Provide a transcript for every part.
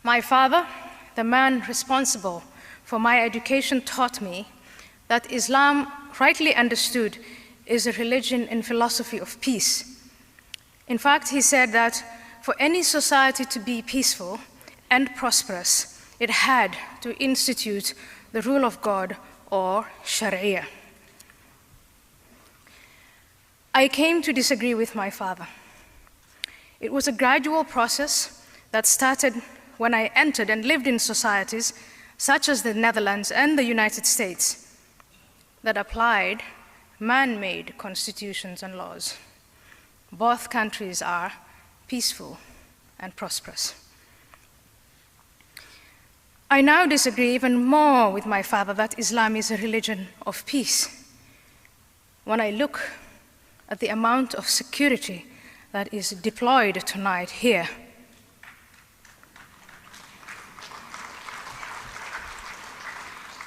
My father, the man responsible for my education, taught me that Islam, rightly understood, is a religion and philosophy of peace. In fact, he said that for any society to be peaceful and prosperous, it had to institute the rule of God, or Sharia. I came to disagree with my father. It was a gradual process that started when I entered and lived in societies such as the Netherlands and the United States that applied man-made constitutions and laws. Both countries are peaceful and prosperous. I now disagree even more with my father that Islam is a religion of peace. When I look at the amount of security that is deployed tonight here,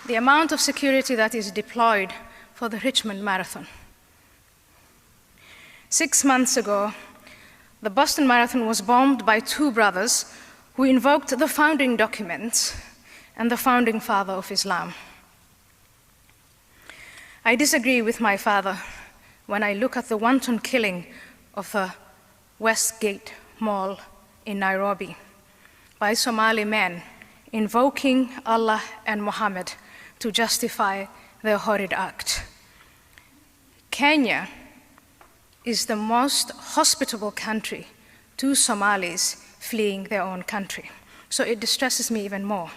the amount of security that is deployed for the Richmond Marathon. 6 months ago, the Boston Marathon was bombed by two brothers who invoked the founding documents and the founding father of Islam. I disagree with my father when I look at the wanton killing of the Westgate Mall in Nairobi by Somali men invoking Allah and Muhammad to justify their horrid act. Kenya is the most hospitable country to Somalis fleeing their own country, so it distresses me even more.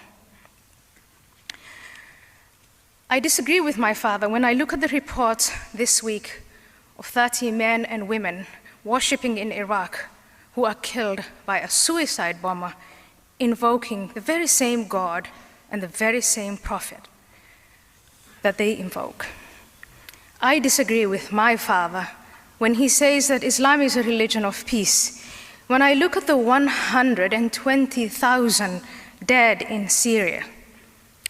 I disagree with my father when I look at the reports this week of 30 men and women worshipping in Iraq who are killed by a suicide bomber invoking the very same God and the very same prophet that they invoke. I disagree with my father when he says that Islam is a religion of peace. When I look at the 120,000 dead in Syria,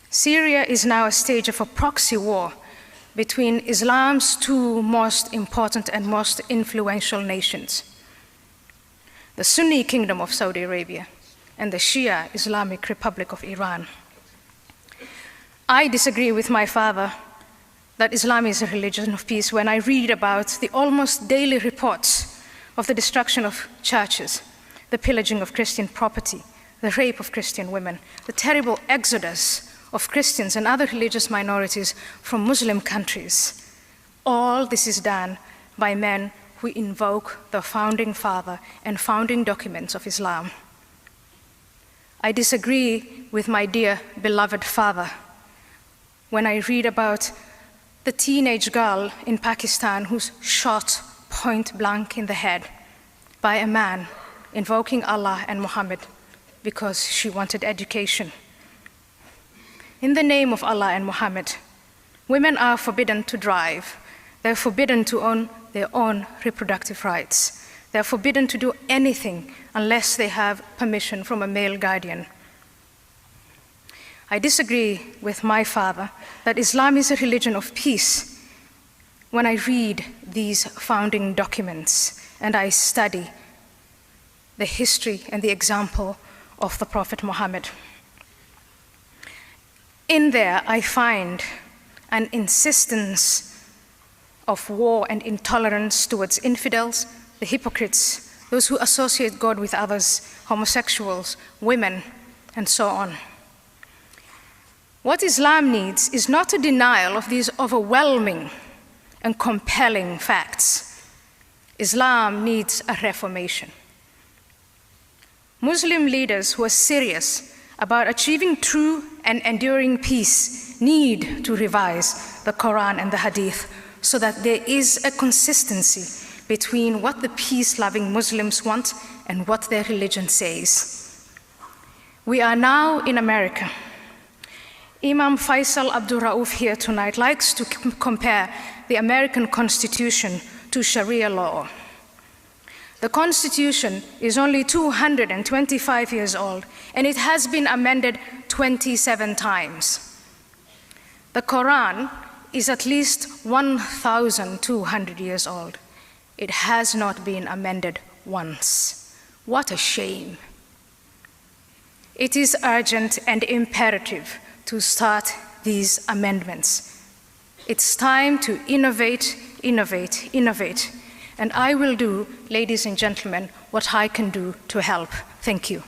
Syria is now a stage of a proxy war between Islam's two most important and most influential nations, the Sunni Kingdom of Saudi Arabia and the Shia Islamic Republic of Iran. I disagree with my father that Islam is a religion of peace when I read about the almost daily reports of the destruction of churches, the pillaging of Christian property, the rape of Christian women, the terrible exodus of Christians and other religious minorities from Muslim countries. All this is done by men who invoke the founding father and founding documents of Islam. I disagree with my dear beloved father when I read about the teenage girl in Pakistan who's shot point blank in the head by a man invoking Allah and Muhammad because she wanted education. In the name of Allah and Muhammad, women are forbidden to drive. They're forbidden to own their own reproductive rights. They're forbidden to do anything unless they have permission from a male guardian. I disagree with my father that Islam is a religion of peace when I read these founding documents and I study the history and the example of the Prophet Muhammad. In there, I find an insistence of war and intolerance towards infidels, the hypocrites, those who associate God with others, homosexuals, women, and so on. What Islam needs is not a denial of these overwhelming and compelling facts. Islam needs a reformation. Muslim leaders who are serious about achieving true and enduring peace need to revise the Quran and the Hadith so that there is a consistency between what the peace-loving Muslims want and what their religion says. We are now in America. Imam Faisal Abdul Rauf here tonight likes to compare the American Constitution to Sharia law. The Constitution is only 225 years old, and it has been amended 27 times. The Quran is at least 1,200 years old. It has not been amended once. What a shame. It is urgent and imperative to start these amendments. It's time to innovate, innovate, innovate. And I will do, ladies and gentlemen, what I can do to help. Thank you.